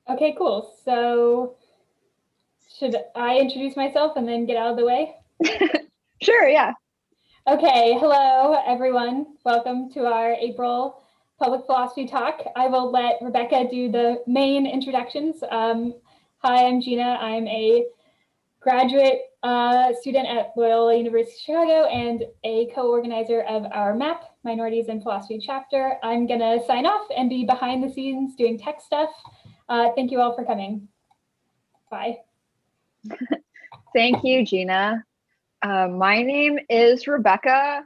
Okay, cool. So should I introduce myself and then get out of the way? Sure, yeah. Okay, hello everyone. Welcome to our April Public Philosophy Talk. I will let Rebecca do the main introductions. Hi, I'm Gina. I'm a graduate student at Loyola University Chicago and a co-organizer of our MAP, Minorities in Philosophy chapter. I'm gonna sign off and be behind the scenes doing tech stuff. Thank you all for coming. Bye. Thank you, Gina. My name is Rebecca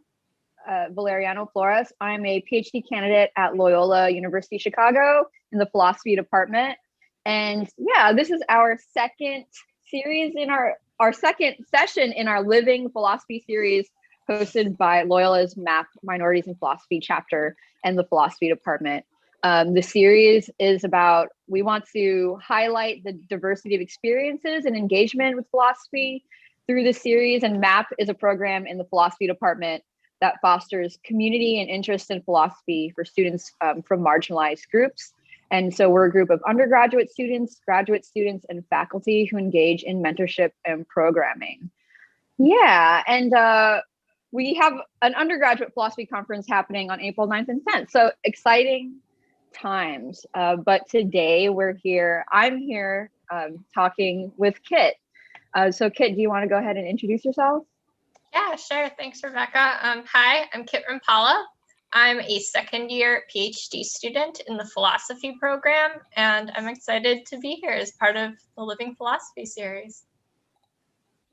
Valeriano-Flores. I'm a PhD candidate at Loyola University Chicago in the philosophy department. And yeah, this is our second series in our second session in our Living Philosophy series hosted by Loyola's MAP Minorities in Philosophy chapter and the philosophy department. The series is about, we want to highlight the diversity of experiences and engagement with philosophy through the series, and MAP is a program in the philosophy department that fosters community and interest in philosophy for students from marginalized groups. And so we're a group of undergraduate students, graduate students, and faculty who engage in mentorship and programming. Yeah, and we have an undergraduate philosophy conference happening on April 9th and 10th. So exciting times. But today I'm here talking with Kit. So Kit, do you want to go ahead and introduce yourself? Yeah, sure. Thanks, Rebecca. Hi, I'm Kit Rempala. I'm a second year PhD student in the philosophy program, and I'm excited to be here as part of the Living Philosophy series.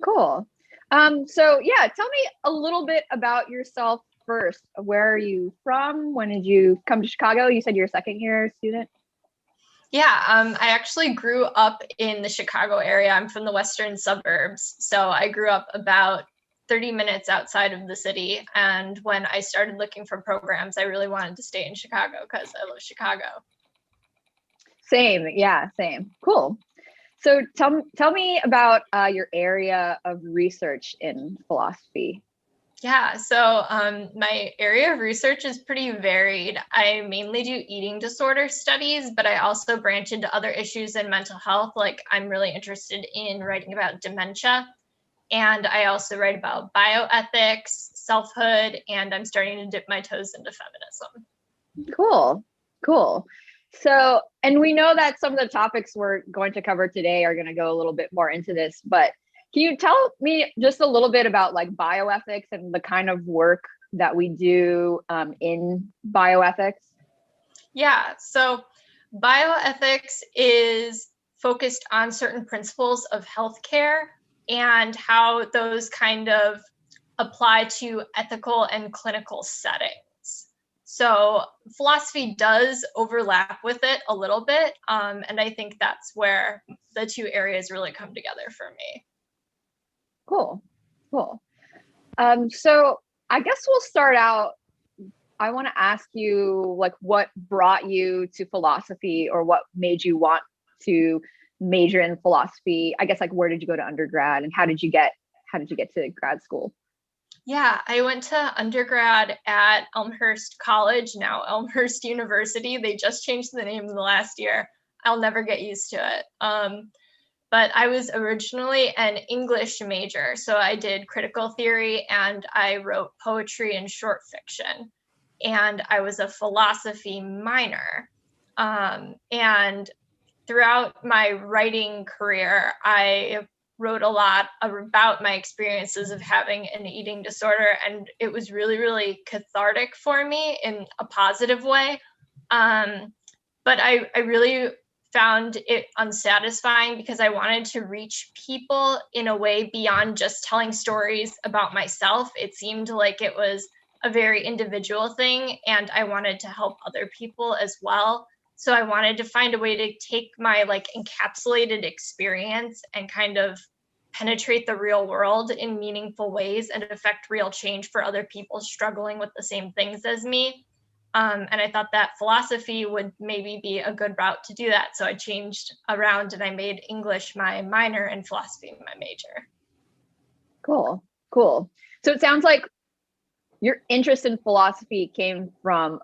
Cool. So yeah, tell me a little bit about yourself first. Where are you from? When did you come to Chicago? You said you're a second year student. Yeah, I actually grew up in the Chicago area. I'm from the western suburbs. So I grew up about 30 minutes outside of the city. And when I started looking for programs, I really wanted to stay in Chicago because I love Chicago. Same, yeah, same. Cool. So tell me about your area of research in philosophy. Yeah, so my area of research is pretty varied. I mainly do eating disorder studies, but I also branch into other issues in mental health. Like I'm really interested in writing about dementia. And I also write about bioethics, selfhood, and I'm starting to dip my toes into feminism. Cool, cool. So, and we know that some of the topics we're going to cover today are going to go a little bit more into this, but can you tell me just a little bit about like bioethics and the kind of work that we do in bioethics? Yeah, so bioethics is focused on certain principles of healthcare and how those kind of apply to ethical and clinical settings. So philosophy does overlap with it a little bit, and I think that's where the two areas really come together for me. Cool, cool. So I guess we'll start out. I want to ask you, like, what brought you to philosophy, or what made you want to major in philosophy? I guess, like, where did you go to undergrad, and how did you get to grad school? Yeah, I went to undergrad at Elmhurst College, now Elmhurst University. They just changed the name in the last year. I'll never get used to it. But I was originally an English major, so I did critical theory and I wrote poetry and short fiction. And I was a philosophy minor. And throughout my writing career, I wrote a lot about my experiences of having an eating disorder, and it was really, really cathartic for me in a positive way. But I really found it unsatisfying because I wanted to reach people in a way beyond just telling stories about myself. It seemed like it was a very individual thing, and I wanted to help other people as well. So I wanted to find a way to take my like encapsulated experience and kind of penetrate the real world in meaningful ways and affect real change for other people struggling with the same things as me. And I thought that philosophy would maybe be a good route to do that. So I changed around and I made English my minor and philosophy my major. Cool, cool. So it sounds like your interest in philosophy came from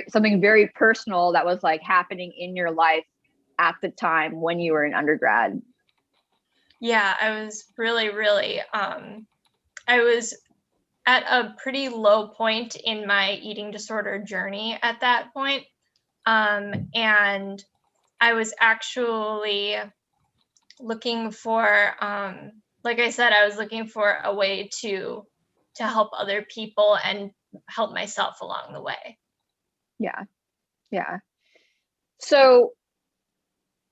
something very personal that was like happening in your life at the time when you were an undergrad? Yeah, I was really, I was at a pretty low point in my eating disorder journey at that point. And I was actually looking for, like I said, I was looking for a way to help other people and help myself along the way. Yeah. Yeah. So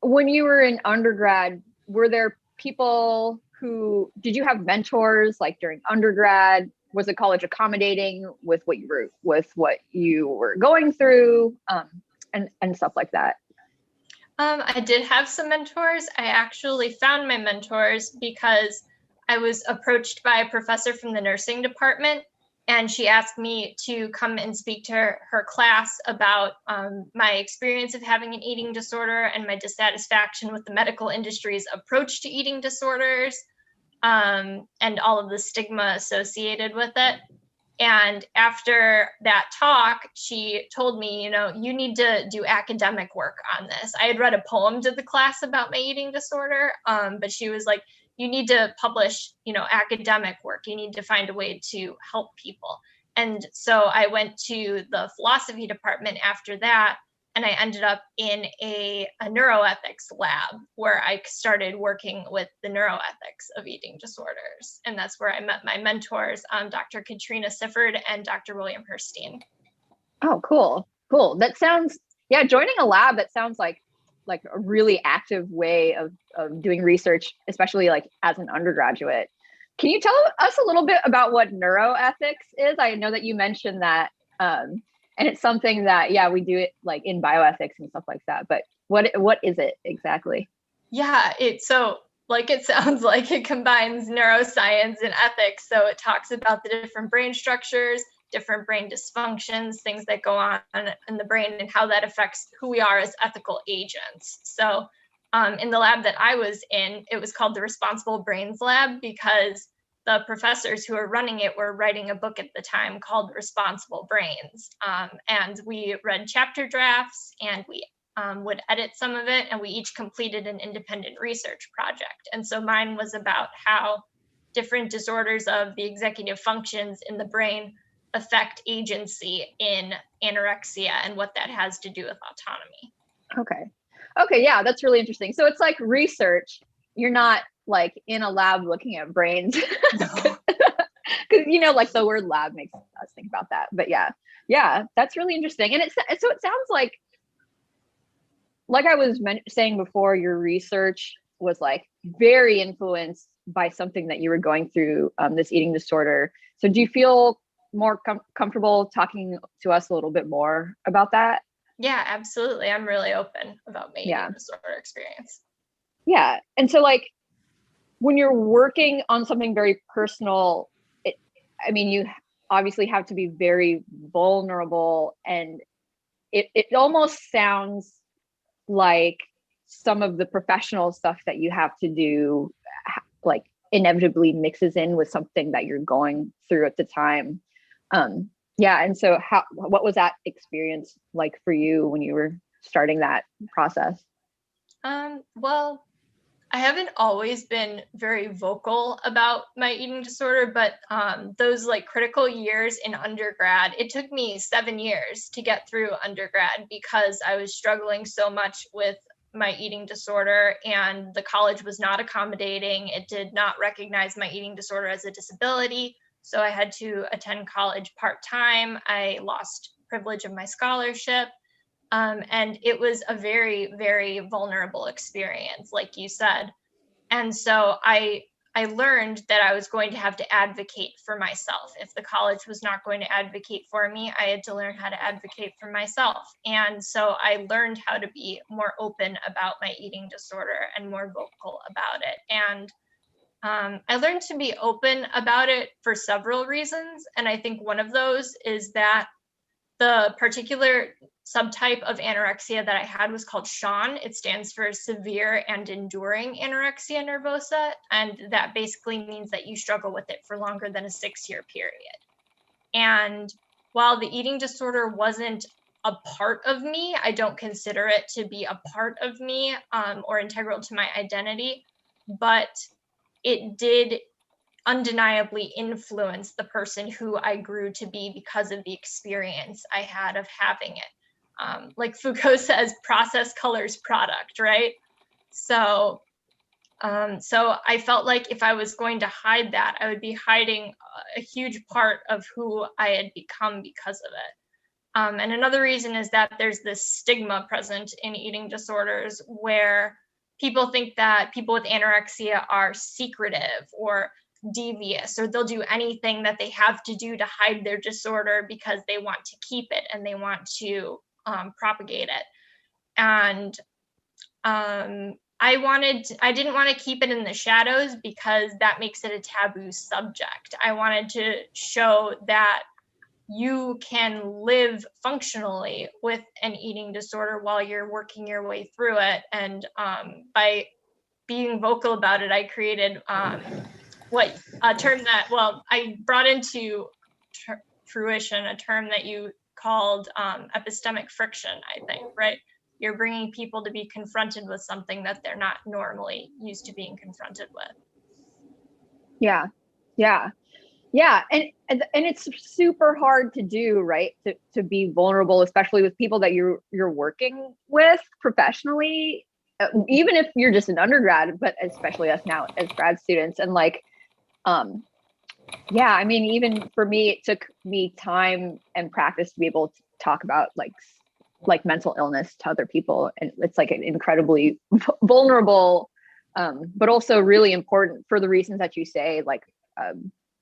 when you were in undergrad, were there people did you have mentors like during undergrad? Was the college accommodating with what you were going through, and stuff like that? I did have some mentors. I actually found my mentors because I was approached by a professor from the nursing department, and she asked me to come and speak to her class about my experience of having an eating disorder and my dissatisfaction with the medical industry's approach to eating disorders, and all of the stigma associated with it. And after that talk, she told me, you need to do academic work on this. I had read a poem to the class about my eating disorder, but she was like, you need to publish, academic work. You need to find a way to help people. And so I went to the philosophy department after that, and I ended up in a neuroethics lab where I started working with the neuroethics of eating disorders. And that's where I met my mentors, Dr. Katrina Sifford and Dr. William Herstein. Oh, cool. Cool. That sounds, joining a lab, that sounds like a really active way of doing research, especially like as an undergraduate. Can you tell us a little bit about what neuroethics is? I know that you mentioned that, and it's something that, we do it like in bioethics and stuff like that, but what is it exactly? Yeah, it sounds like it combines neuroscience and ethics. So it talks about the different brain structures, different brain dysfunctions, things that go on in the brain and how that affects who we are as ethical agents. So in the lab that I was in, it was called the Responsible Brains Lab because the professors who were running it were writing a book at the time called Responsible Brains. And we read chapter drafts and we would edit some of it, and we each completed an independent research project. And so mine was about how different disorders of the executive functions in the brain affect agency in anorexia and what that has to do with autonomy. Okay, yeah, that's really interesting. So it's like research. You're not like in a lab looking at brains. Because like the word lab makes us think about that. But yeah, that's really interesting. And so it sounds like I was saying before, your research was like very influenced by something that you were going through, this eating disorder. So do you feel more comfortable talking to us a little bit more about that? Yeah, absolutely. I'm really open about my eating disorder experience. Yeah. And so like when you're working on something very personal, you obviously have to be very vulnerable, and it almost sounds like some of the professional stuff that you have to do like inevitably mixes in with something that you're going through at the time. And so what was that experience like for you when you were starting that process? Well, I haven't always been very vocal about my eating disorder, but those like critical years in undergrad, it took me 7 years to get through undergrad because I was struggling so much with my eating disorder, and the college was not accommodating. It did not recognize my eating disorder as a disability. So I had to attend college part-time. I lost privilege of my scholarship. And it was a very, very vulnerable experience, like you said. And so I learned that I was going to have to advocate for myself. If the college was not going to advocate for me, I had to learn how to advocate for myself. And so I learned how to be more open about my eating disorder and more vocal about it. And I learned to be open about it for several reasons. And I think one of those is that the particular subtype of anorexia that I had was called SHAN. It stands for severe and enduring anorexia nervosa. And that basically means that you struggle with it for longer than a 6-year period. And while the eating disorder wasn't a part of me. I don't consider it to be a part of me or integral to my identity, but it did undeniably influence the person who I grew to be because of the experience I had of having it. Like Foucault says, process colors product, right? So I felt like if I was going to hide that, I would be hiding a huge part of who I had become because of it. And another reason is that there's this stigma present in eating disorders where people think that people with anorexia are secretive or devious, or they'll do anything that they have to do to hide their disorder because they want to keep it and they want to propagate it. And I didn't want to keep it in the shadows because that makes it a taboo subject. I wanted to show that you can live functionally with an eating disorder while you're working your way through it. And by being vocal about it, I created a term that, well, I brought into fruition a term that you called epistemic friction, I think, right? You're bringing people to be confronted with something that they're not normally used to being confronted with. Yeah. And it's super hard to do, right? To be vulnerable, especially with people that you're working with professionally, even if you're just an undergrad, but especially us now as grad students. And like, I mean, even for me, it took me time and practice to be able to talk about like mental illness to other people. And it's like an incredibly vulnerable, but also really important for the reasons that you say, like,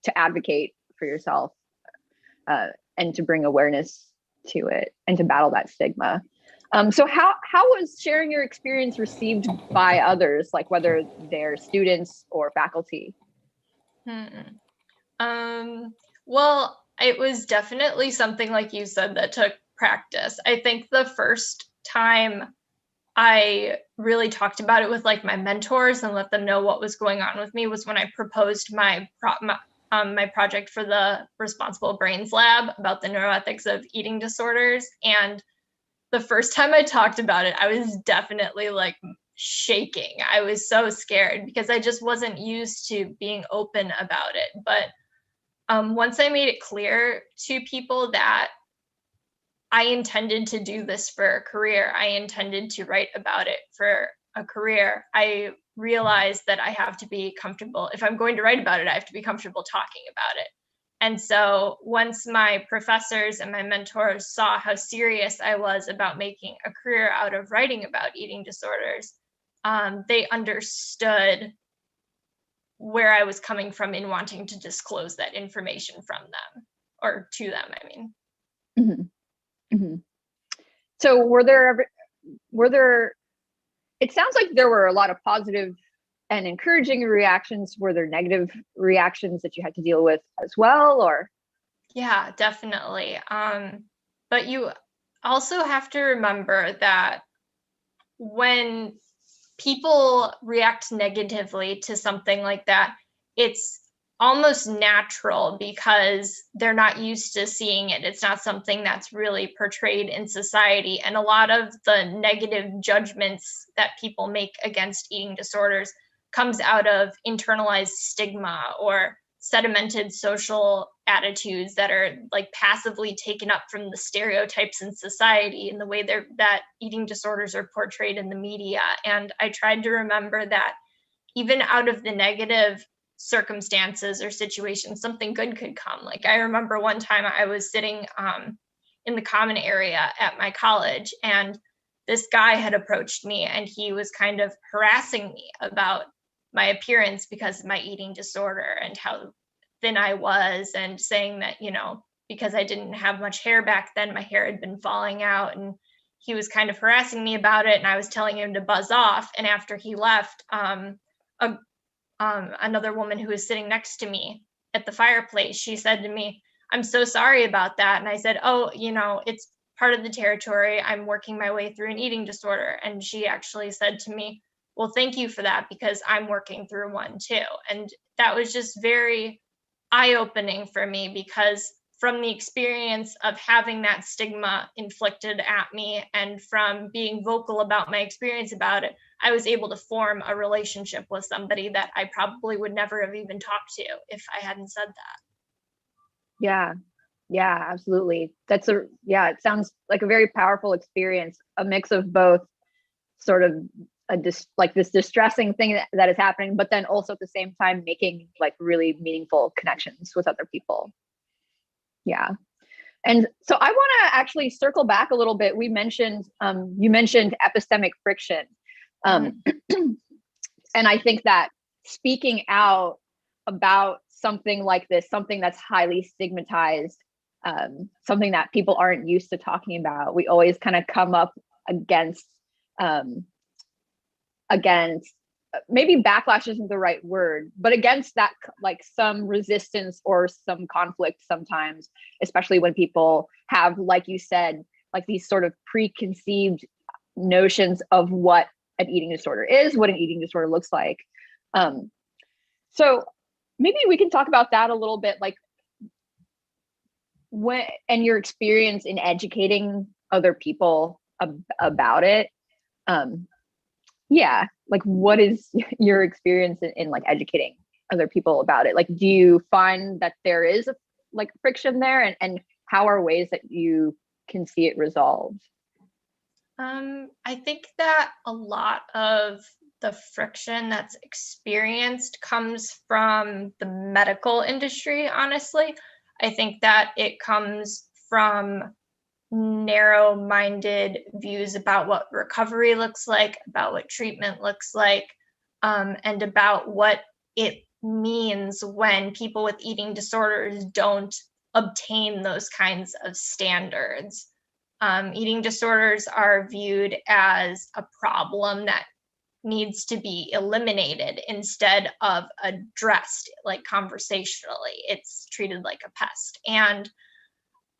to advocate for yourself and to bring awareness to it and to battle that stigma. So how was sharing your experience received by others, like whether they're students or faculty? Well, it was definitely something, like you said, that took practice. I think the first time I really talked about it with like my mentors and let them know what was going on with me was when I proposed my project for the Responsible Brains Lab about the neuroethics of eating disorders. And the first time I talked about it, I was definitely like shaking. I was so scared because I just wasn't used to being open about it. But once I made it clear to people that I intended to do this for a career, I intended to write about it for a career, I realized that I have to be comfortable. If I'm going to write about it, I have to be comfortable talking about it. And so once my professors and my mentors saw how serious I was about making a career out of writing about eating disorders, they understood where I was coming from in wanting to disclose that information from them, or to them, I mean. Mm-hmm. Mm-hmm. So were there, it sounds like there were a lot of positive and encouraging reactions. Were there negative reactions that you had to deal with as well, or? Yeah, definitely. But you also have to remember that when people react negatively to something like that, it's almost natural because they're not used to seeing it. It's not something that's really portrayed in society. And a lot of the negative judgments that people make against eating disorders comes out of internalized stigma or sedimented social attitudes that are like passively taken up from the stereotypes in society and the way that eating disorders are portrayed in the media. And I tried to remember that even out of the negative circumstances or situations, something good could come. Like I remember one time I was sitting in the common area at my college, and this guy had approached me and he was kind of harassing me about my appearance because of my eating disorder and how thin I was, and saying that, you know, because I didn't have much hair back then, my hair had been falling out, and he was kind of harassing me about it, and I was telling him to buzz off. And after he left, another woman who was sitting next to me at the fireplace, she said to me, "I'm so sorry about that." And I said, "Oh, you know, it's part of the territory. I'm working my way through an eating disorder." And she actually said to me, "Well, thank you for that, because I'm working through one too." And that was just very eye-opening for me, because from the experience of having that stigma inflicted at me and from being vocal about my experience about it, I was able to form a relationship with somebody that I probably would never have even talked to if I hadn't said that. Yeah, absolutely. It sounds like a very powerful experience, a mix of both sort of this distressing thing that is happening, but then also at the same time making like really meaningful connections with other people. Yeah. And so I want to actually circle back a little bit. You mentioned epistemic friction. And I think that speaking out about something like this, something that's highly stigmatized, something that people aren't used to talking about, we always kind of come up against maybe backlash isn't the right word, but against that, like some resistance or some conflict sometimes, especially when people have, like you said, like these sort of preconceived notions of what an eating disorder is, what an eating disorder looks like. So maybe we can talk about that a little bit, like and your experience in educating other people about it. Like what is your experience in like educating other people about it? Like, do you find that there is like friction there, and how are ways that you can see it resolved? I think that a lot of the friction that's experienced comes from the medical industry, honestly. I think that it comes from narrow-minded views about what recovery looks like, about what treatment looks like, and about what it means when people with eating disorders don't obtain those kinds of standards. Eating disorders are viewed as a problem that needs to be eliminated instead of addressed, like conversationally. It's treated like a pest. And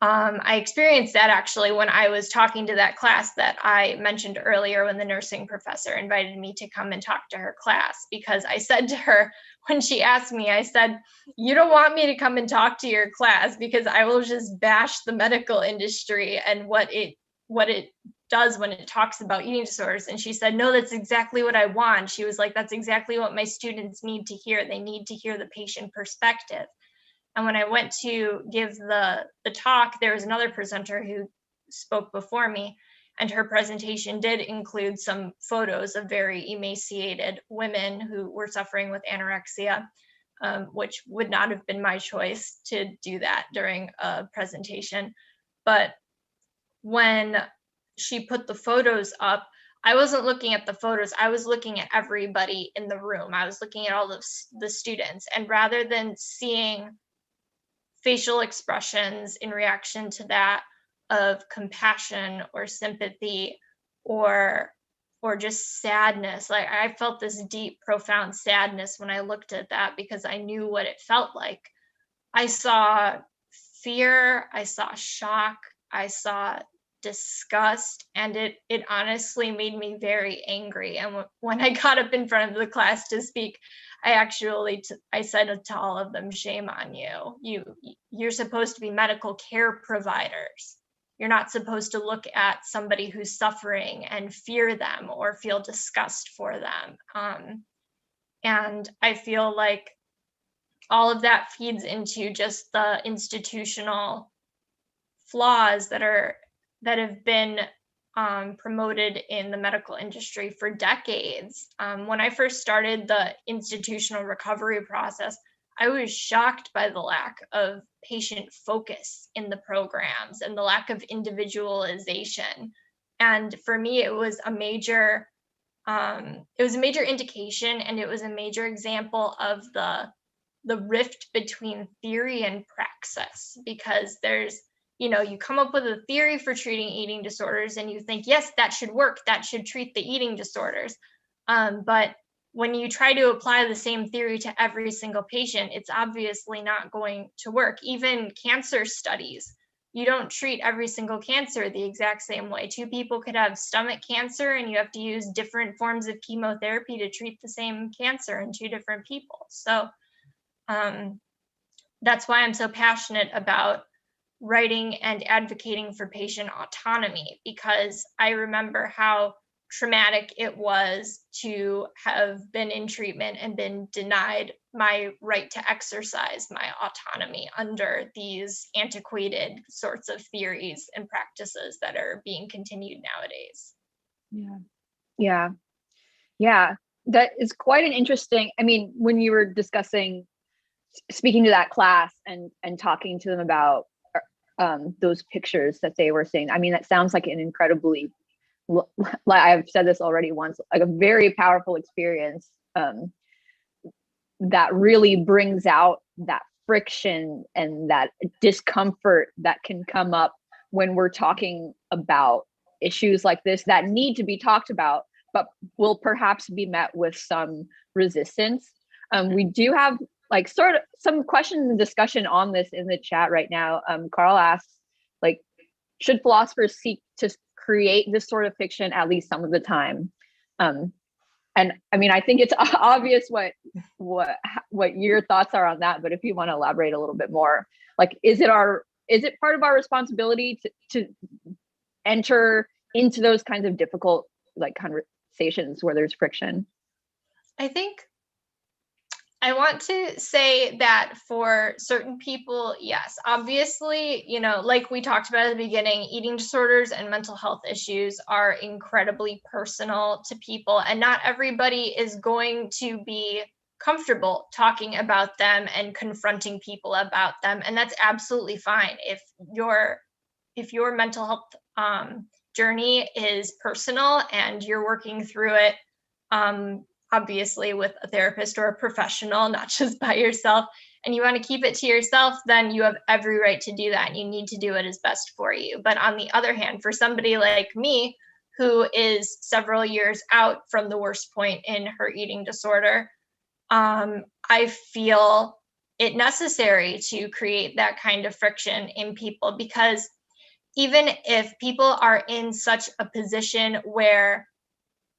I experienced that actually when I was talking to that class that I mentioned earlier, when the nursing professor invited me to come and talk to her class, because I said to her, when she asked me, I said, you don't want me to come and talk to your class because I will just bash the medical industry and what it does when it talks about eating disorders. And she said, no, that's exactly what I want. She was like, that's exactly what my students need to hear. They need to hear the patient perspective. And when I went to give the talk, there was another presenter who spoke before me, and her presentation did include some photos of very emaciated women who were suffering with anorexia, which would not have been my choice to do that during a presentation. But when she put the photos up, I wasn't looking at the photos. I was looking at everybody in the room. I was looking at all of the students. And rather than seeing facial expressions in reaction to that of compassion or sympathy or just sadness, like I felt this deep, profound sadness when I looked at that, because I knew what it felt like. I saw fear, I saw shock, I saw disgust, and it honestly made me very angry. And when I got up in front of the class to speak, I said to all of them, shame on you. You're supposed to be medical care providers. You're not supposed to look at somebody who's suffering and fear them or feel disgust for them. And I feel like all of that feeds into just the institutional flaws that have been promoted in the medical industry for decades. When I first started the institutional recovery process, I was shocked by the lack of patient focus in the programs and the lack of individualization. And for me, it was a major indication, and it was a major example of the rift between theory and praxis, because there's, you come up with a theory for treating eating disorders and you think, yes, that should work, that should treat the eating disorders. But when you try to apply the same theory to every single patient, it's obviously not going to work. Even cancer studies, you don't treat every single cancer the exact same way. Two people could have stomach cancer and you have to use different forms of chemotherapy to treat the same cancer in two different people. So that's why I'm so passionate about writing and advocating for patient autonomy, because I remember how traumatic it was to have been in treatment and been denied my right to exercise my autonomy under these antiquated sorts of theories and practices that are being continued nowadays. Yeah. That is quite an interesting, I mean, when you were discussing, speaking to that class and talking to them about those pictures that they were seeing, I mean, that sounds like an incredibly, like I've said this already once, like a very powerful experience that really brings out that friction and that discomfort that can come up when we're talking about issues like this that need to be talked about, but will perhaps be met with some resistance. We do have like sort of some questions and discussion on this in the chat right now. Carl asks, like, should philosophers seek to create this sort of fiction at least some of the time? And I mean, I think it's obvious what your thoughts are on that, but if you want to elaborate a little bit more, like, is it part of our responsibility to enter into those kinds of difficult like conversations where there's friction? I think I want to say that for certain people, yes, obviously, you know, like we talked about at the beginning, eating disorders and mental health issues are incredibly personal to people, and not everybody is going to be comfortable talking about them and confronting people about them. And that's absolutely fine. If your mental health journey is personal and you're working through it, obviously with a therapist or a professional, not just by yourself, and you want to keep it to yourself, then you have every right to do that, and you need to do what is best for you. But on the other hand, for somebody like me, who is several years out from the worst point in her eating disorder, I feel it necessary to create that kind of friction in people, because even if people are in such a position where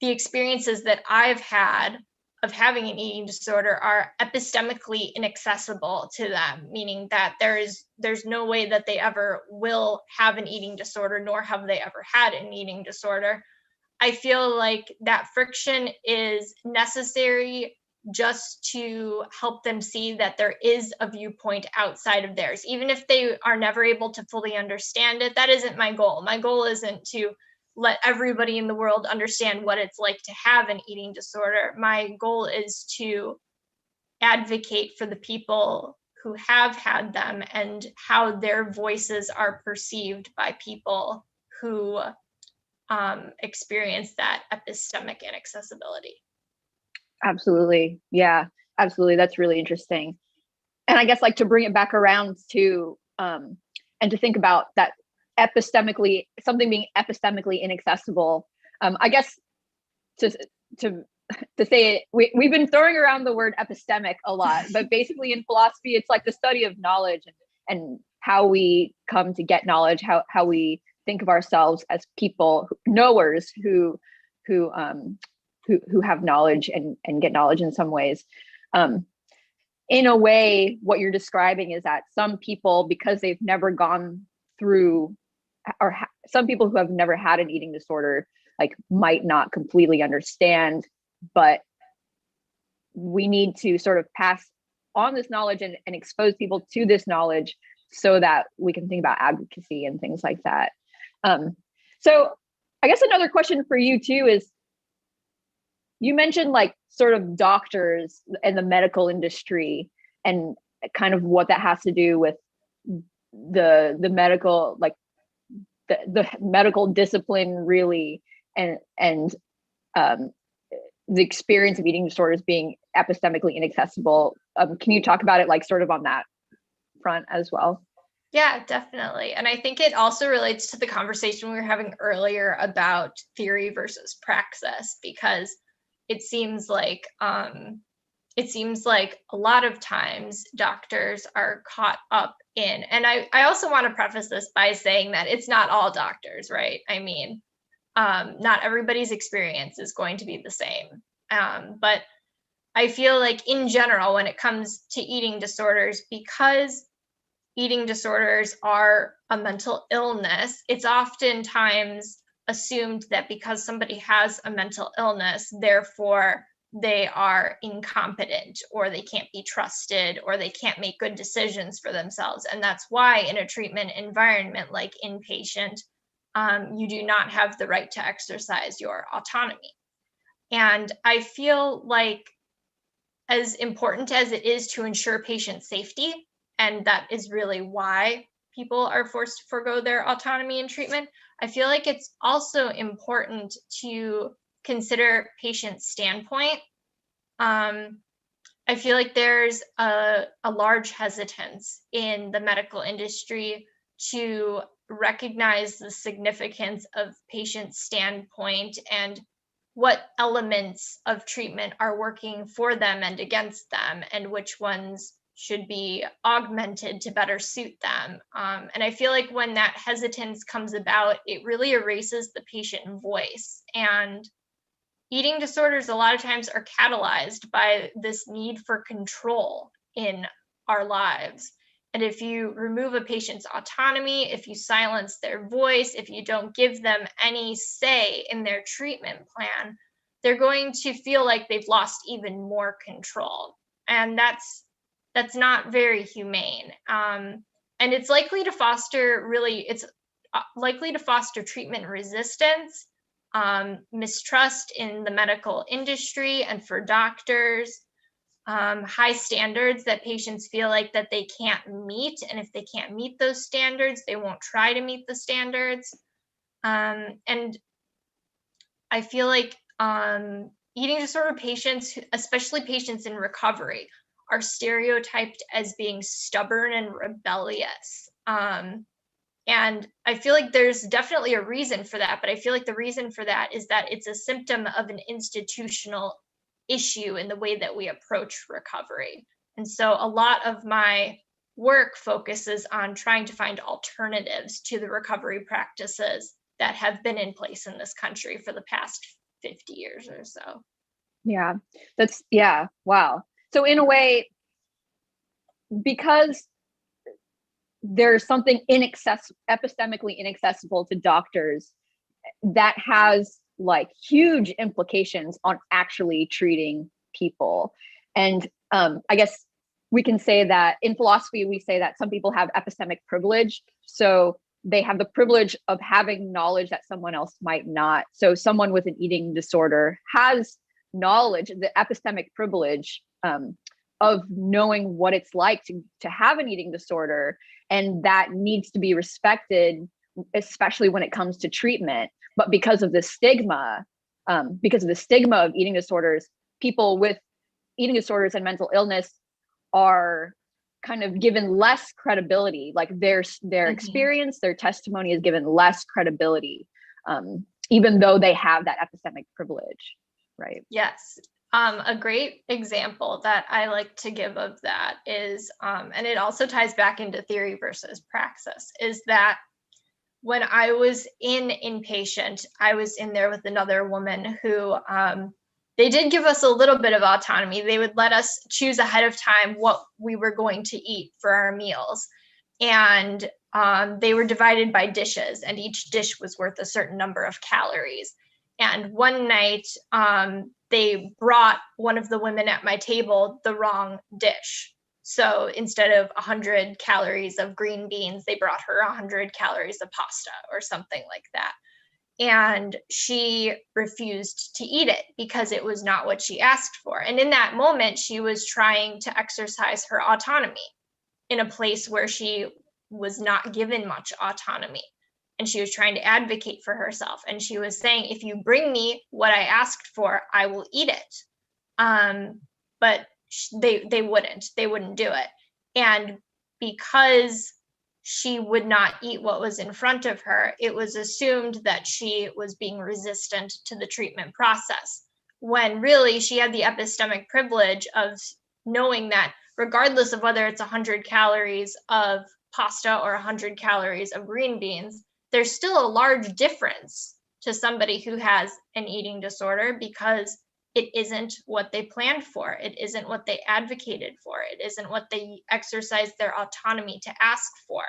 the experiences that I've had of having an eating disorder are epistemically inaccessible to them, meaning that there's no way that they ever will have an eating disorder, nor have they ever had an eating disorder. I feel like that friction is necessary just to help them see that there is a viewpoint outside of theirs. Even if they are never able to fully understand it, that isn't my goal. My goal isn't to let everybody in the world understand what it's like to have an eating disorder. My goal is to advocate for the people who have had them and how their voices are perceived by people who experience that epistemic inaccessibility. Absolutely. Yeah, absolutely. That's really interesting. And I guess like to bring it back around to, and to think about that epistemically, something being epistemically inaccessible. I guess to say it, we've been throwing around the word epistemic a lot, but basically in philosophy, it's like the study of knowledge and how we come to get knowledge, how we think of ourselves as people, knowers who have knowledge and get knowledge in some ways. In a way, what you're describing is that some people, because they've never gone through, or some people who have never had an eating disorder, like might not completely understand, but we need to sort of pass on this knowledge and expose people to this knowledge so that we can think about advocacy and things like that. So I guess another question for you too is, you mentioned like sort of doctors and the medical industry and kind of what that has to do with the medical, like the medical discipline really, and the experience of eating disorders being epistemically inaccessible. Can you talk about it like sort of on that front as well? Yeah, definitely. And I think it also relates to the conversation we were having earlier about theory versus praxis, because it seems like a lot of times doctors are caught up in, and I also want to preface this by saying that it's not all doctors, right? I mean, not everybody's experience is going to be the same. But I feel like in general, when it comes to eating disorders, because eating disorders are a mental illness, it's oftentimes assumed that because somebody has a mental illness, therefore they are incompetent, or they can't be trusted, or they can't make good decisions for themselves. And that's why in a treatment environment like inpatient, you do not have the right to exercise your autonomy. And I feel like, as important as it is to ensure patient safety, and that is really why people are forced to forego their autonomy in treatment, I feel like it's also important to consider patient standpoint. I feel like there's a large hesitance in the medical industry to recognize the significance of patient standpoint and what elements of treatment are working for them and against them, and which ones should be augmented to better suit them. And I feel like when that hesitance comes about, it really erases the patient voice. And eating disorders a lot of times are catalyzed by this need for control in our lives. And if you remove a patient's autonomy, if you silence their voice, if you don't give them any say in their treatment plan, they're going to feel like they've lost even more control. And that's not very humane. And it's likely to foster treatment resistance, mistrust in the medical industry and for doctors, high standards that patients feel like that they can't meet. And if they can't meet those standards, they won't try to meet the standards. And I feel like eating disorder patients, especially patients in recovery, are stereotyped as being stubborn and rebellious. And I feel like there's definitely a reason for that, but I feel like the reason for that is that it's a symptom of an institutional issue in the way that we approach recovery. And so a lot of my work focuses on trying to find alternatives to the recovery practices that have been in place in this country for the past 50 years or so. Yeah, wow. So in a way, because there's something epistemically inaccessible to doctors, that has like huge implications on actually treating people. And I guess we can say that in philosophy, we say that some people have epistemic privilege. So they have the privilege of having knowledge that someone else might not. So someone with an eating disorder has knowledge, the epistemic privilege of knowing what it's like to have an eating disorder. And that needs to be respected, especially when it comes to treatment. But because of the stigma of eating disorders, people with eating disorders and mental illness are kind of given less credibility. Like their experience, their testimony is given less credibility, even though they have that epistemic privilege, right? Yes. A great example that I like to give of that is, and it also ties back into theory versus praxis, is that when I was in inpatient, I was in there with another woman who, they did give us a little bit of autonomy. They would let us choose ahead of time what we were going to eat for our meals. And they were divided by dishes, and each dish was worth a certain number of calories. And one night, they brought one of the women at my table the wrong dish. So instead of 100 calories of green beans, they brought her 100 calories of pasta or something like that. And she refused to eat it because it was not what she asked for. And in that moment, she was trying to exercise her autonomy in a place where she was not given much autonomy. And she was trying to advocate for herself. And she was saying, if you bring me what I asked for, I will eat it. But they wouldn't do it. And because she would not eat what was in front of her, it was assumed that she was being resistant to the treatment process, when really she had the epistemic privilege of knowing that regardless of whether it's 100 calories of pasta or 100 calories of green beans, there's still a large difference to somebody who has an eating disorder, because it isn't what they planned for. It isn't what they advocated for. It isn't what they exercised their autonomy to ask for.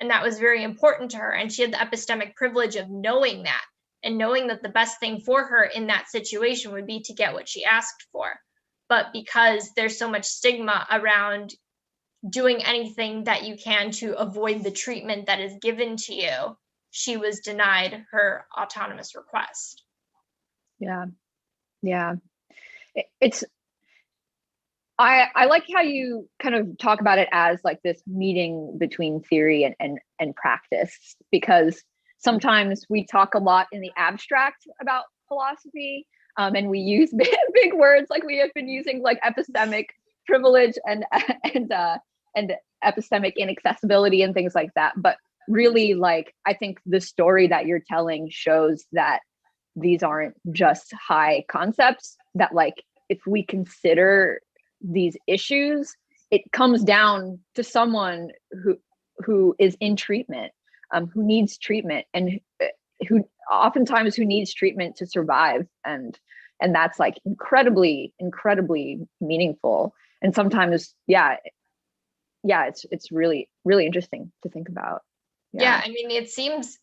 And that was very important to her. And she had the epistemic privilege of knowing that, and knowing that the best thing for her in that situation would be to get what she asked for. But because there's so much stigma around doing anything that you can to avoid the treatment that is given to you, she was denied her autonomous request. Yeah. Yeah. It's, I like how you kind of talk about it as like this meeting between theory and practice, because sometimes we talk a lot in the abstract about philosophy, and we use big words like we have been using, like epistemic privilege and epistemic inaccessibility and things like that. But really, like, I think the story that you're telling shows that these aren't just high concepts, that like if we consider these issues, it comes down to someone who is in treatment, who needs treatment, and who oftentimes who needs treatment to survive, and that's like incredibly meaningful. And sometimes it's really interesting to think about. Yeah, I mean, it seems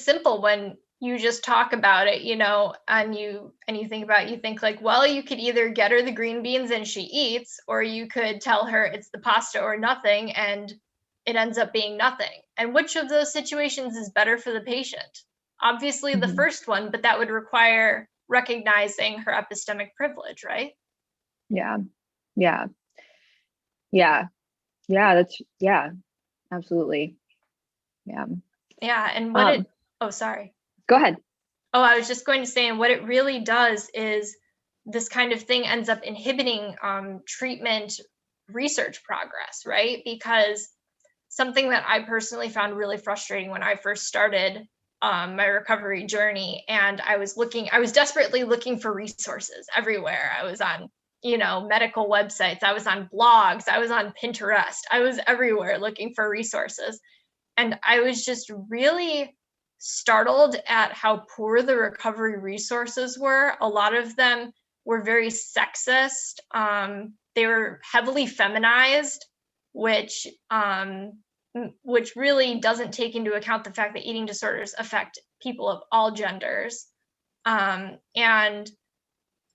simple when you just talk about it, you know, and you think about it, you think like, well, you could either get her the green beans and she eats, or you could tell her it's the pasta or nothing, and it ends up being nothing. And which of those situations is better for the patient? Obviously the first one, but that would require recognizing her epistemic privilege, right? That's absolutely. And what oh, sorry. Go ahead. Oh, I was just going to say, and what it really does is this kind of thing ends up inhibiting treatment research progress, right? Because something that I personally found really frustrating when I first started my recovery journey, and I was desperately looking for resources everywhere. I was on, medical websites, I was on blogs, I was on Pinterest, I was everywhere looking for resources. And I was just really startled at how poor the recovery resources were. A lot of them were very sexist. They were heavily feminized, which really doesn't take into account the fact that eating disorders affect people of all genders. And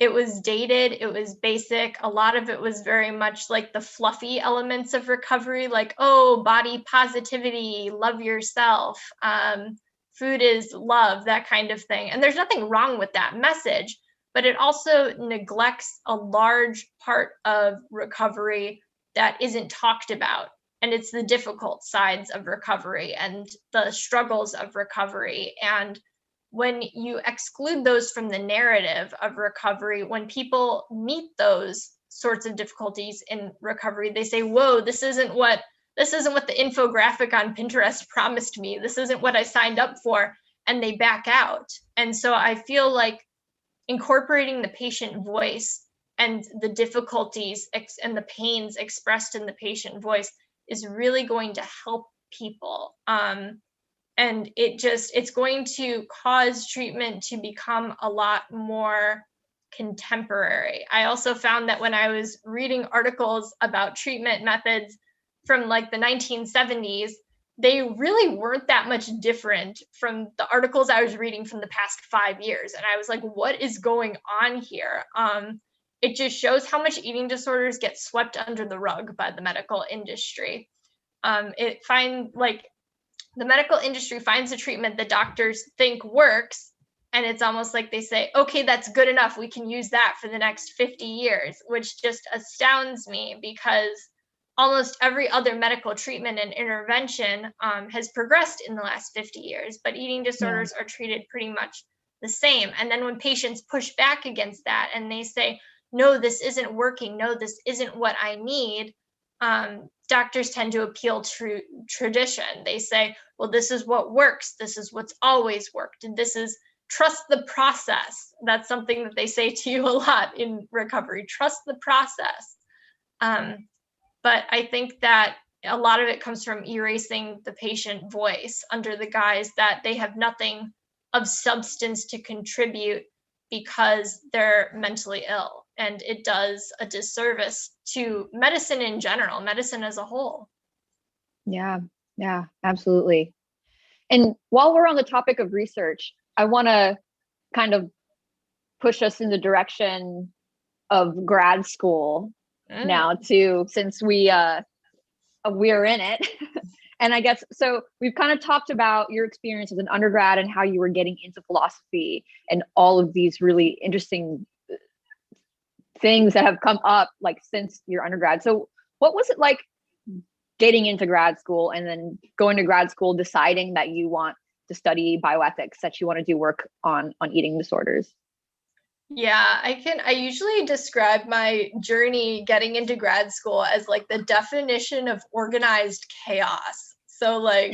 it was dated, it was basic. A lot of it was very much like the fluffy elements of recovery, like, oh, body positivity, love yourself, food is love, that kind of thing. And there's nothing wrong with that message, but it also neglects a large part of recovery that isn't talked about. And it's the difficult sides of recovery and the struggles of recovery. And when you exclude those from the narrative of recovery, when people meet those sorts of difficulties in recovery, they say, whoa, this isn't what the infographic on Pinterest promised me. This isn't what I signed up for, and they back out. And so I feel like incorporating the patient voice and the difficulties and the pains expressed in the patient voice is really going to help people. And it's going to cause treatment to become a lot more contemporary. I also found that when I was reading articles about treatment methods from like the 1970s, they really weren't that much different from the articles I was reading from the past 5 years. And I was like, what is going on here? It just shows how much eating disorders get swept under the rug by the medical industry. The medical industry finds a treatment that doctors think works, and it's almost like they say, okay, that's good enough. We can use that for the next 50 years, which just astounds me, because almost every other medical treatment and intervention has progressed in the last 50 years, but eating disorders are treated pretty much the same. And then when patients push back against that and they say, no, this isn't working, no, this isn't what I need, doctors tend to appeal to tradition. They say, well, this is what works. This is what's always worked. And this is trust the process. That's something that they say to you a lot in recovery, trust the process. But I think that a lot of it comes from erasing the patient voice under the guise that they have nothing of substance to contribute, because they're mentally ill. And it does a disservice to medicine in general, medicine as a whole. Yeah, absolutely. And while we're on the topic of research, I want to kind of push us in the direction of grad school now too, since we're in it. And I guess, so we've kind of talked about your experience as an undergrad and how you were getting into philosophy and all of these really interesting things that have come up like since your undergrad. So what was it like getting into grad school and then going to grad school, deciding that you want to study bioethics, that you want to do work on eating disorders? Yeah, I usually describe my journey getting into grad school as like the definition of organized chaos. So like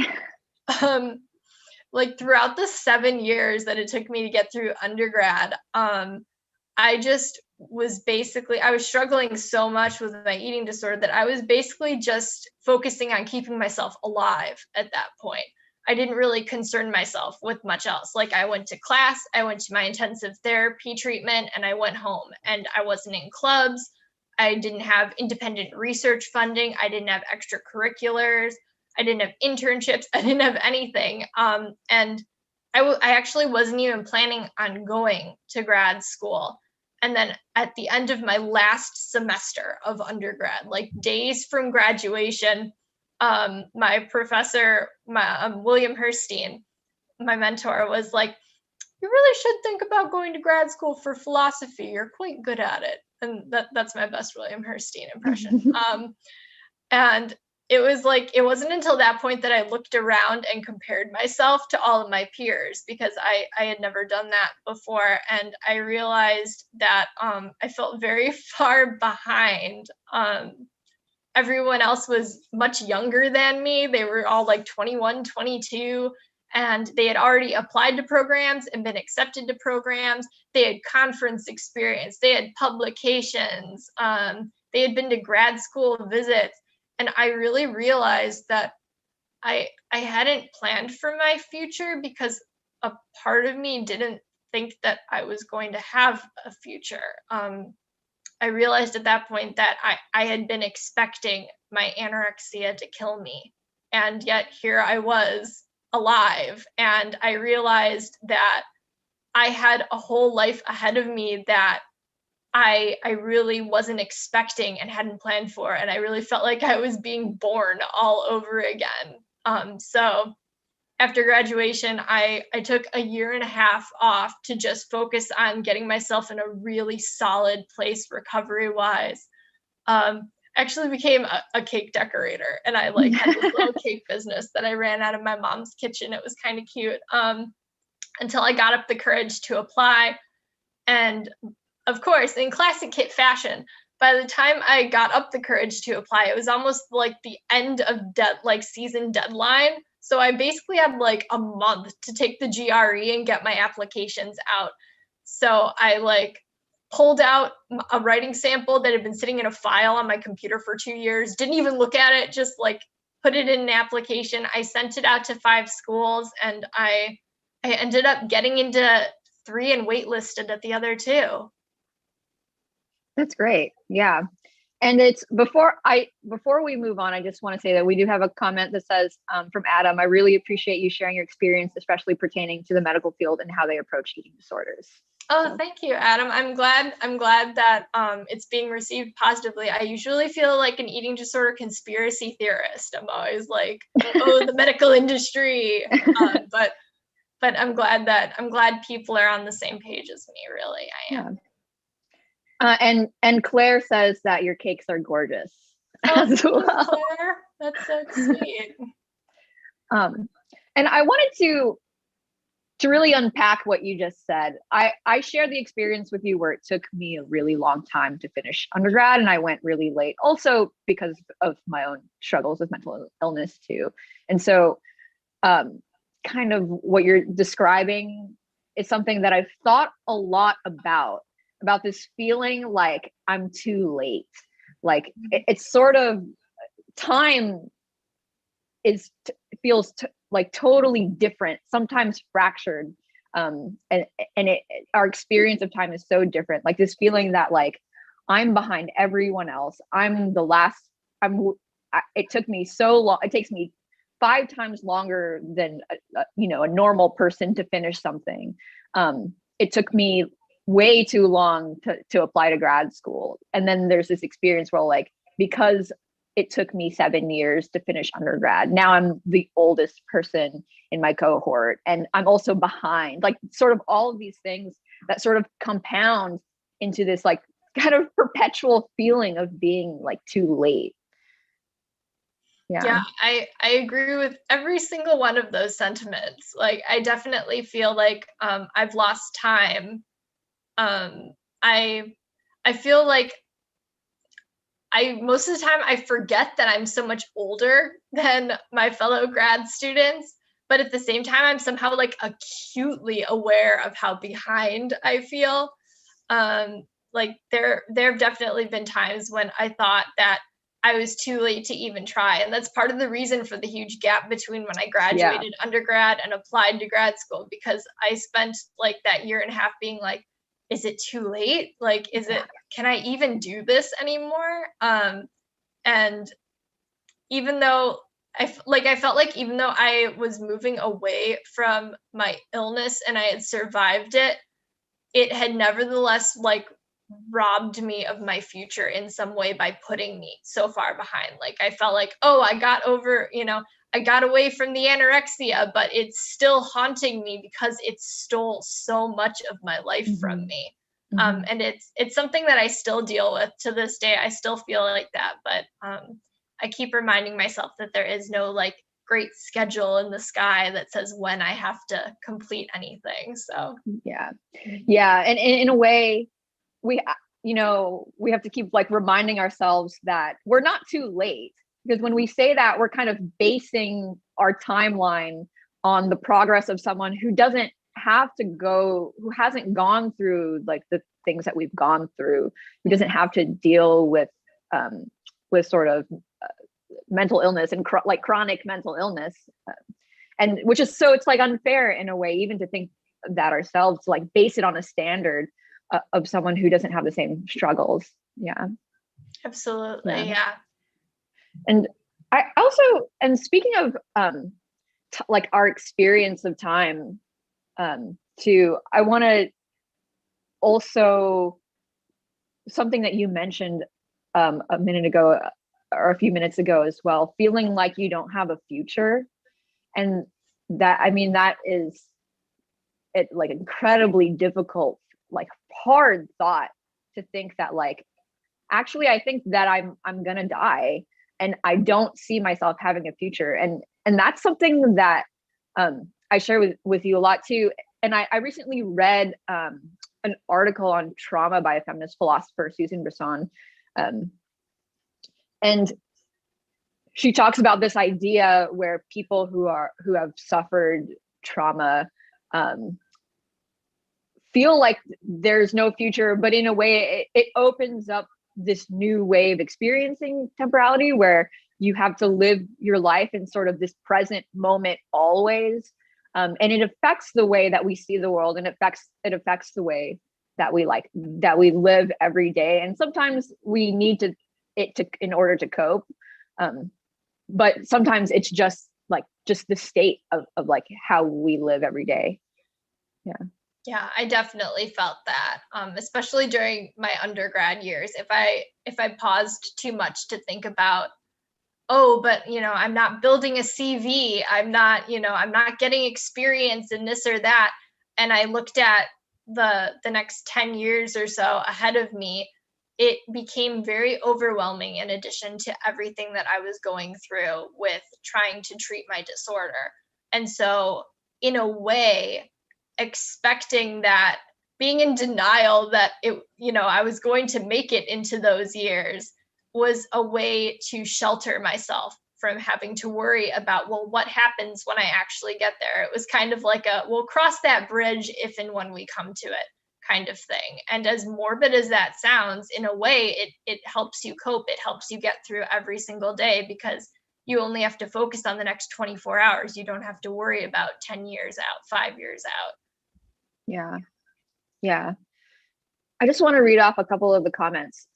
throughout the 7 years that it took me to get through undergrad, I just was I was struggling so much with my eating disorder that I was basically just focusing on keeping myself alive at that point. I didn't really concern myself with much else. Like, I went to class, I went to my intensive therapy treatment, and I went home. And I wasn't in clubs. I didn't have independent research funding. I didn't have extracurriculars. I didn't have internships. I didn't have anything. And I actually wasn't even planning on going to grad school. And then at the end of my last semester of undergrad, like days from graduation, my professor, William Herstein, my mentor, was like, "You really should think about going to grad school for philosophy. You're quite good at it." And that's my best William Herstein impression. And it was like, it wasn't until that point that I looked around and compared myself to all of my peers, because I had never done that before. And I realized that I felt very far behind. Everyone else was much younger than me. They were all like 21, 22, and they had already applied to programs and been accepted to programs. They had conference experience. They had publications. They had been to grad school visits. And I really realized that I hadn't planned for my future, because a part of me didn't think that I was going to have a future. I realized at that point that I had been expecting my anorexia to kill me. And yet here I was alive. And I realized that I had a whole life ahead of me that I really wasn't expecting and hadn't planned for. And I really felt like I was being born all over again. So after graduation, I took a year and a half off to just focus on getting myself in a really solid place recovery-wise. Actually became a cake decorator, and I like had this little cake business that I ran out of my mom's kitchen. It was kind of cute, until I got up the courage to apply. And of course, in classic Kit fashion, by the time I got up the courage to apply, it was almost like the end of season deadline. So I basically had like a month to take the GRE and get my applications out. So I pulled out a writing sample that had been sitting in a file on my computer for 2 years, didn't even look at it, just put it in an application. I sent it out to 5 schools, and I ended up getting into 3 and waitlisted at the other 2. That's great. Yeah. And it's before we move on, I just want to say that we do have a comment that says from Adam, "I really appreciate you sharing your experience, especially pertaining to the medical field and how they approach eating disorders." Oh, thank you, Adam. I'm glad that it's being received positively. I usually feel like an eating disorder conspiracy theorist. I'm always like, oh, the medical industry. But I'm glad people are on the same page as me. Really, I am. Yeah. And Claire says that your cakes are gorgeous. Oh, thank you, Claire. That's so sweet. And I wanted to really unpack what you just said. I share the experience with you where it took me a really long time to finish undergrad, and I went really late, also because of my own struggles with mental illness too. And so kind of what you're describing is something that I've thought a lot about this feeling like I'm too late. Like it's sort of time feels like totally different, sometimes fractured And our experience of time is so different. Like this feeling that like I'm behind everyone else. I'm the last. It took me so long. It takes me 5 times longer than a normal person to finish something. It took me way too long to apply to grad school. And then there's this experience where like, because it took me 7 years to finish undergrad, now I'm the oldest person in my cohort, and I'm also behind, like sort of all of these things that sort of compound into this like kind of perpetual feeling of being like too late. Yeah, I agree with every single one of those sentiments. Like, I definitely feel like I've lost time. I feel like most of the time I forget that I'm so much older than my fellow grad students, but at the same time I'm somehow like acutely aware of how behind I feel. Like there have definitely been times when I thought that I was too late to even try. And that's part of the reason for the huge gap between when I graduated undergrad and applied to grad school, because I spent like that year and a half being like, is it too late? Like, can I even do this anymore? And even though I felt like even though I was moving away from my illness and I had survived it, it had nevertheless like robbed me of my future in some way by putting me so far behind. Like I felt like, oh, I got over, I got away from the anorexia, but it's still haunting me because it stole so much of my life from me. And it's something that I still deal with to this day. I still feel like that, but I keep reminding myself that there is no like great schedule in the sky that says when I have to complete anything. So yeah. And in a way, we have to keep like reminding ourselves that we're not too late, because when we say that, we're kind of basing our timeline on the progress of someone who hasn't gone through like the things that we've gone through, who doesn't have to deal with sort of mental illness and like chronic mental illness, and which is so it's like unfair in a way even to think that ourselves, like base it on a standard of someone who doesn't have the same struggles. Yeah, absolutely. Yeah. And I also, and speaking of like our experience of time, too, I want to also, something that you mentioned a minute ago or a few minutes ago as well, feeling like you don't have a future. And that, I mean, that is it, like incredibly difficult, like hard thought to think that like, actually, I think that I'm gonna die and I don't see myself having a future. And that's something that I share with you a lot too. And I recently read an article on trauma by a feminist philosopher, Susan Brisson. And she talks about this idea where people who have suffered trauma feel like there's no future, but in a way it opens up this new way of experiencing temporality where you have to live your life in sort of this present moment always. And it affects the way that we see the world, and it affects the way that we live every day. And sometimes we need in order to cope. But sometimes it's just the state of like how we live every day. Yeah, I definitely felt that, especially during my undergrad years. If I paused too much to think about, oh, but I'm not building a CV, I'm not getting experience in this or that, and I looked at the next 10 years or so ahead of me, it became very overwhelming in addition to everything that I was going through with trying to treat my disorder. And so in a way, expecting that, being in denial that I was going to make it into those years was a way to shelter myself from having to worry about, well, what happens when I actually get there? It was kind of like we'll cross that bridge if and when we come to it kind of thing. And as morbid as that sounds, in a way, it helps you cope. It helps you get through every single day because you only have to focus on the next 24 hours. You don't have to worry about 10 years out, 5 years out. Yeah. Yeah. I just want to read off a couple of the comments.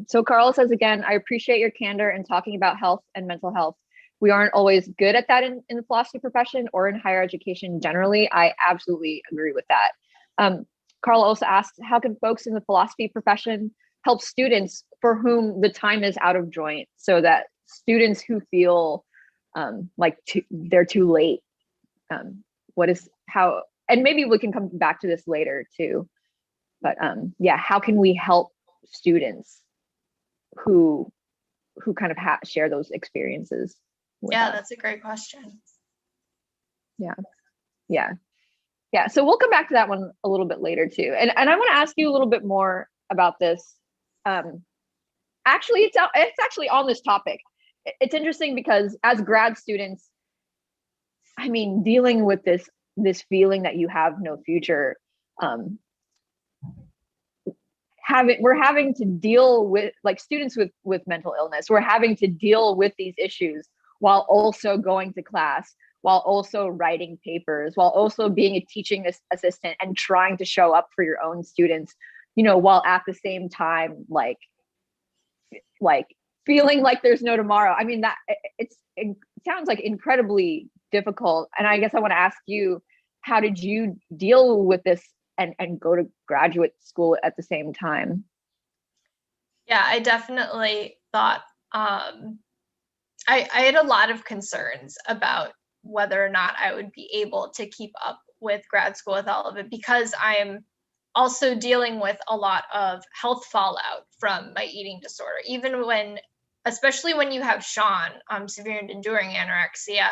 So Carl says, again, I appreciate your candor in talking about health and mental health. We aren't always good at that in the philosophy profession or in higher education generally. I absolutely agree with that. Carl also asks, how can folks in the philosophy profession help students for whom the time is out of joint, so that students who feel like they're too late, and maybe we can come back to this later too. But yeah, how can we help students who kind of share those experiences with us? That's a great question. Yeah. So we'll come back to that one a little bit later too. And I want to ask you a little bit more about this. Actually, it's actually on this topic. It's interesting because as grad students, I mean, dealing with this feeling that you have no future, we're having to deal with, like, students with mental illness, we're having to deal with these issues while also going to class, while also writing papers, while also being a teaching assistant and trying to show up for your own students, while at the same time, like feeling like there's no tomorrow. I mean, it sounds like incredibly difficult. And I guess I want to ask you, how did you deal with this and go to graduate school at the same time? Yeah, I definitely thought, I had a lot of concerns about whether or not I would be able to keep up with grad school with all of it, because I'm also dealing with a lot of health fallout from my eating disorder. Especially when you have Sean, severe and enduring anorexia,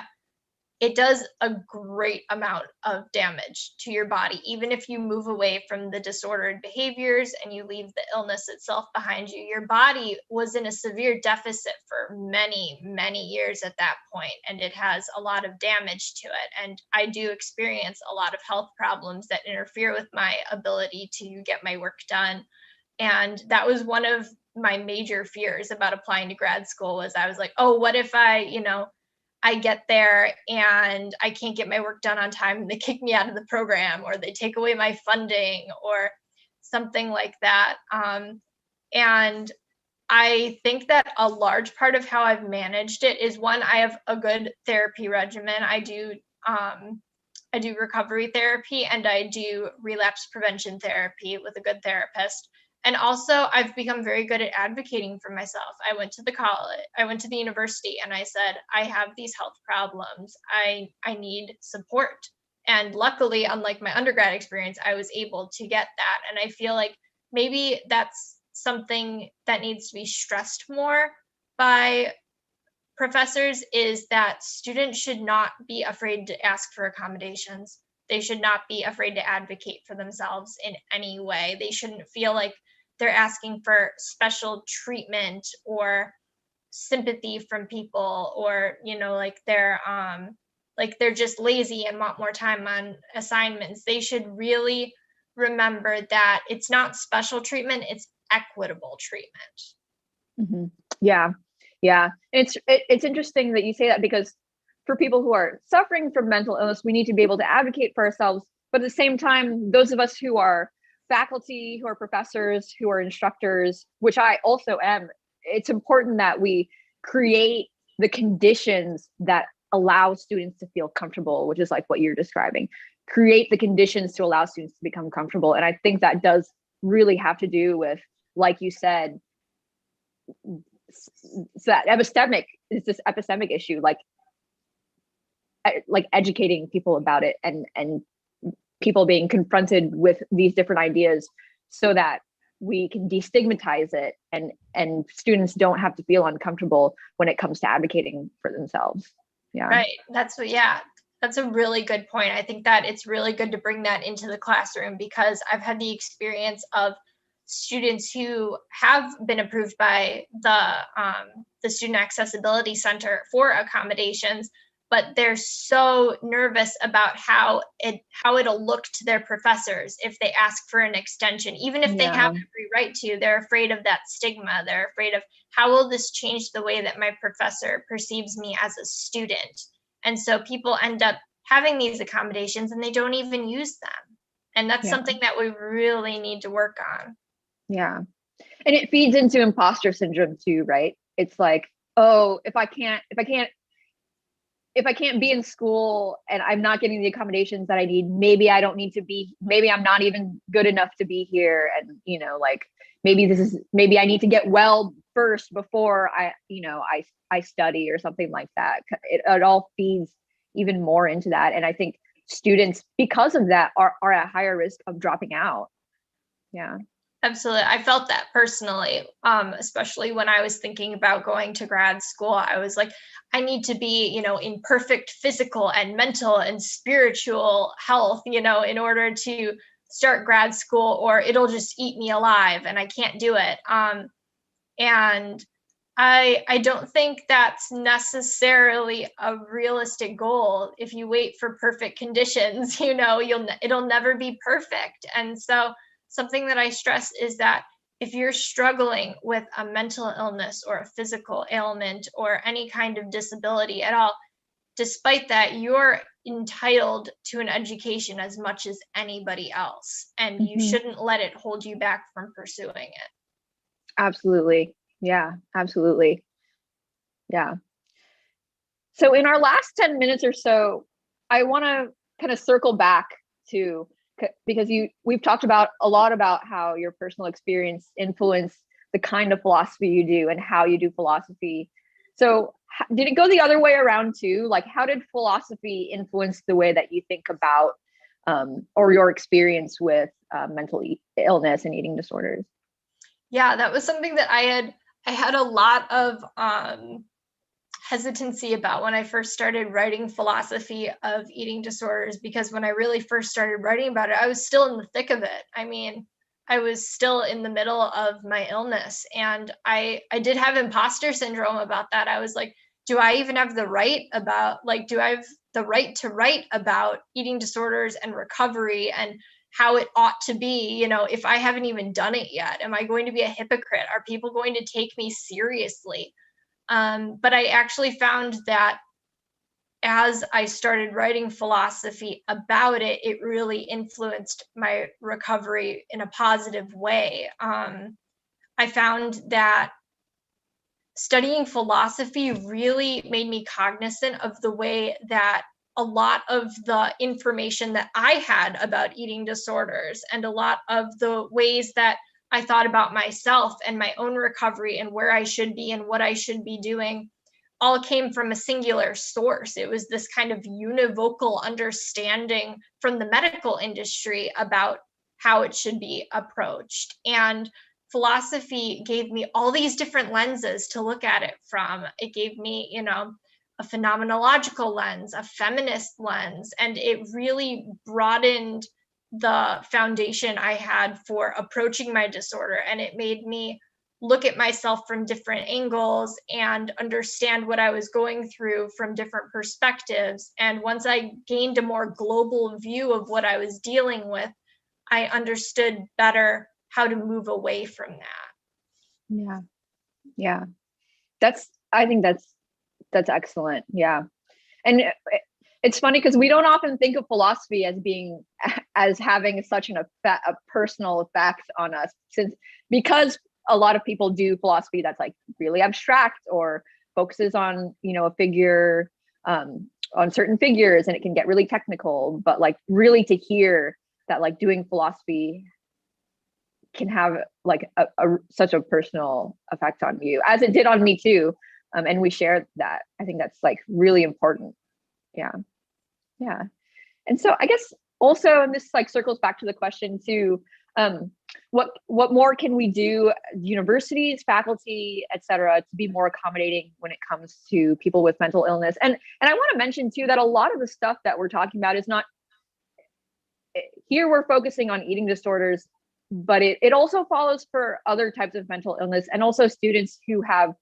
it does a great amount of damage to your body. Even if you move away from the disordered behaviors and you leave the illness itself behind you, your body was in a severe deficit for many, many years at that point, and it has a lot of damage to it. And I do experience a lot of health problems that interfere with my ability to get my work done. And that was one of my major fears about applying to grad school. Was I was like, oh, what if I get there and I can't get my work done on time and they kick me out of the program, or they take away my funding or something like that. And I think that a large part of how I've managed it is, one, I have a good therapy regimen. I do recovery therapy, and I do relapse prevention therapy with a good therapist. And also, I've become very good at advocating for myself. I went to the university, and I said, I have these health problems. I need support. And luckily, unlike my undergrad experience, I was able to get that. And I feel like maybe that's something that needs to be stressed more by professors, is that students should not be afraid to ask for accommodations. They should not be afraid to advocate for themselves in any way. They shouldn't feel like they're asking for special treatment or sympathy from people, or like they're just lazy and want more time on assignments. They should really remember that it's not special treatment, it's equitable treatment. Mm-hmm. Yeah. It's interesting that you say that, because for people who are suffering from mental illness, we need to be able to advocate for ourselves. But at the same time, those of us who are faculty, who are professors, who are instructors, which I also am, it's important that we create the conditions that allow students to feel comfortable, which is like what you're describing. Create the conditions to allow students to become comfortable. And I think that does really have to do with, like you said, so that this epistemic issue, like educating people about it, and people being confronted with these different ideas, so that we can destigmatize it, and students don't have to feel uncomfortable when it comes to advocating for themselves. Yeah. Right. That's a really good point. I think that it's really good to bring that into the classroom, because I've had the experience of students who have been approved by the Student Accessibility Center for accommodations, but they're so nervous about how it'll look to their professors if they ask for an extension. Even if they have every right to, they're afraid of that stigma. They're afraid of, how will this change the way that my professor perceives me as a student? And so people end up having these accommodations and they don't even use them. And that's something that we really need to work on. Yeah. And it feeds into imposter syndrome too, right? It's like, oh, if I can't be in school and I'm not getting the accommodations that I need, maybe I don't need to be, maybe I'm not even good enough to be here. And, you know, like maybe I need to get well first before I study or something like that. It all feeds even more into that. And I think students, because of that, are at higher risk of dropping out. Yeah. Absolutely. I felt that personally, especially when I was thinking about going to grad school. I was like, I need to be, you know, in perfect physical and mental and spiritual health, you know, in order to start grad school, or it'll just eat me alive and I can't do it. And I don't think that's necessarily a realistic goal. If you wait for perfect conditions, you know, it'll never be perfect. And so something that I stress is that if you're struggling with a mental illness or a physical ailment or any kind of disability at all, despite that, you're entitled to an education as much as anybody else, and you shouldn't let it hold you back from pursuing it. Absolutely. Yeah, absolutely. Yeah. So in our last 10 minutes or so, I want to kind of circle back to, because we've talked about a lot about how your personal experience influenced the kind of philosophy you do and how you do philosophy. So did it go the other way around too? Like, how did philosophy influence the way that you think about or your experience with mental illness and eating disorders? Yeah, that was something that I had a lot of hesitancy about when I first started writing philosophy of eating disorders, because when I really first started writing about it, I was still in the thick of it. I mean, I was still in the middle of my illness, and I did have imposter syndrome about that. I was like, do I even have the right do I have the right to write about eating disorders and recovery and how it ought to be, you know, if I haven't even done it yet? Am I going to be a hypocrite? Are people going to take me seriously? But I actually found that as I started writing philosophy about it, it really influenced my recovery in a positive way. I found that studying philosophy really made me cognizant of the way that a lot of the information that I had about eating disorders and a lot of the ways that I thought about myself and my own recovery and where I should be and what I should be doing all came from a singular source. It was this kind of univocal understanding from the medical industry about how it should be approached. And philosophy gave me all these different lenses to look at it from. It gave me, you know, a phenomenological lens, a feminist lens, and it really broadened the foundation I had for approaching my disorder. And it made me look at myself from different angles and understand what I was going through from different perspectives. And once I gained a more global view of what I was dealing with, I understood better how to move away from that. Yeah. Yeah. I think that's excellent. Yeah. And it's funny because we don't often think of philosophy as having such a personal effect on us, because a lot of people do philosophy that's like really abstract or focuses on, you know, a figure, on certain figures, and it can get really technical. But like really to hear that like doing philosophy can have like such a personal effect on you, as it did on me too. And we share that. I think that's like really important. Yeah. Yeah. And so I guess also, and this like circles back to the question too, what more can we do, universities, faculty, et cetera, to be more accommodating when it comes to people with mental illness? And I want to mention too, that a lot of the stuff that we're talking about is not, here we're focusing on eating disorders, but it also follows for other types of mental illness, and also students who have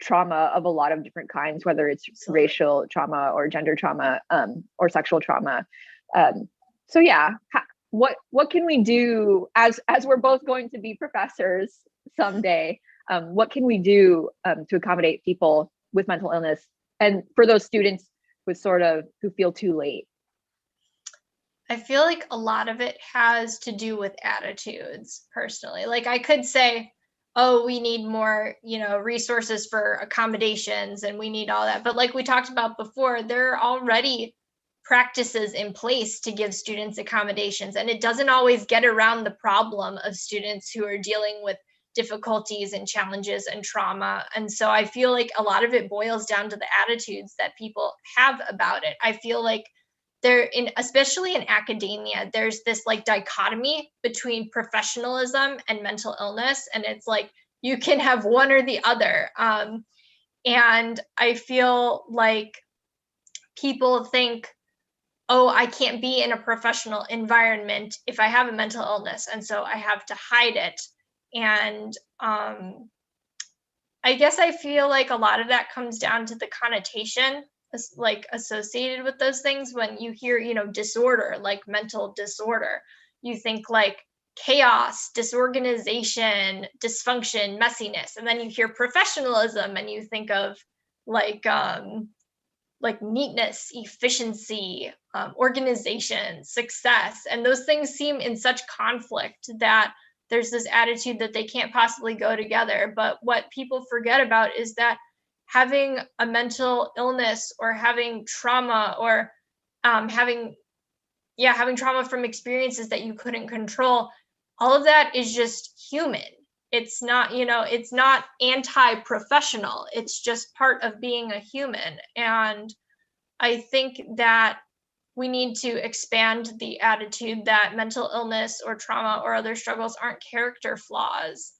trauma of a lot of different kinds, whether it's racial trauma or gender trauma, or sexual trauma. So yeah, what can we do as we're both going to be professors someday? What can we do to accommodate people with mental illness, and for those students who feel too late? I feel like a lot of it has to do with attitudes personally. Like I could say, oh, we need more, resources for accommodations and we need all that. But like we talked about before, there are already practices in place to give students accommodations. And it doesn't always get around the problem of students who are dealing with difficulties and challenges and trauma. And so I feel like a lot of it boils down to the attitudes that people have about it. I feel like especially in academia, there's this like dichotomy between professionalism and mental illness. And it's like, you can have one or the other. And I feel like people think, oh, I can't be in a professional environment if I have a mental illness. And so I have to hide it. And I guess I feel like a lot of that comes down to the connotation like associated with those things. When you hear, disorder, like mental disorder, you think like chaos, disorganization, dysfunction, messiness. And then you hear professionalism and you think of like neatness, efficiency, organization, success. And those things seem in such conflict that there's this attitude that they can't possibly go together. But what people forget about is that having a mental illness or having trauma or having trauma from experiences that you couldn't control, all of that is just human. It's not, it's not anti-professional. It's just part of being a human. And I think that we need to expand the attitude that mental illness or trauma or other struggles aren't character flaws.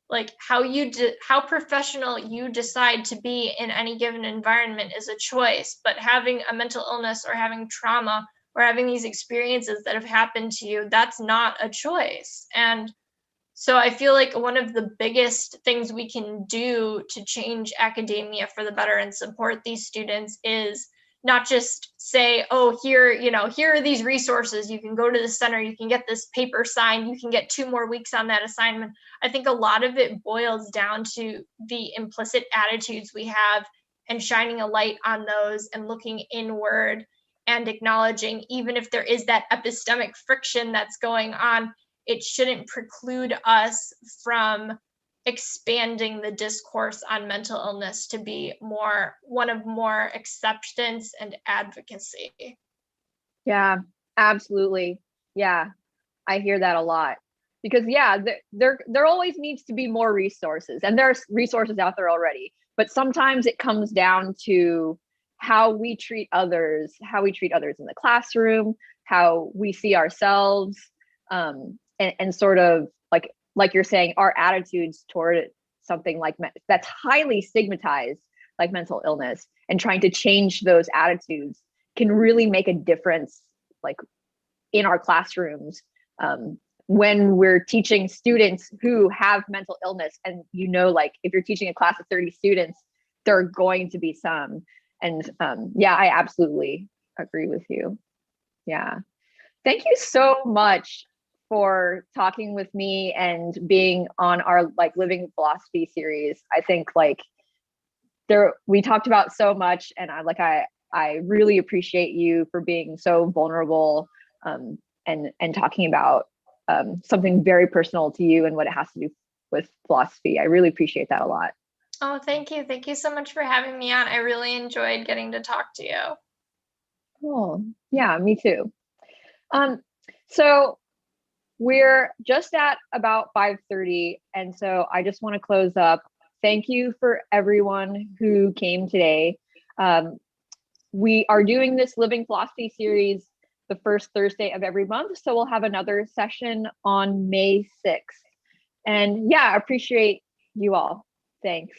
Like how professional you decide to be in any given environment is a choice, but having a mental illness or having trauma or having these experiences that have happened to you, that's not a choice. And so I feel like one of the biggest things we can do to change academia for the better and support these students is not just say, oh, here are these resources. You can go to the center, you can get this paper signed, you can get 2 more weeks on that assignment. I think a lot of it boils down to the implicit attitudes we have and shining a light on those and looking inward and acknowledging, even if there is that epistemic friction that's going on, it shouldn't preclude us from expanding the discourse on mental illness to be one of more acceptance and advocacy. Yeah, absolutely. Yeah, I hear that a lot because there always needs to be more resources, and there's resources out there already, but sometimes it comes down to how we treat others in the classroom, how we see ourselves, and sort of like you're saying, our attitudes toward something like that's highly stigmatized, like mental illness, and trying to change those attitudes can really make a difference, like in our classrooms, when we're teaching students who have mental illness. And like if you're teaching a class of 30 students, there are going to be some. And I absolutely agree with you. Yeah. Thank you so much for talking with me and being on our Living Philosophy series. I think we talked about so much, and I really appreciate you for being so vulnerable and talking about something very personal to you and what it has to do with philosophy. I really appreciate that a lot. Oh, thank you. Thank you so much for having me on. I really enjoyed getting to talk to you. Oh, yeah, me too. So we're just at about 5:30, and so I just want to close up. Thank you for everyone who came today. We are doing this Living Philosophy series the first Thursday of every month, so we'll have another session on May 6th. And yeah, I appreciate you all. Thanks.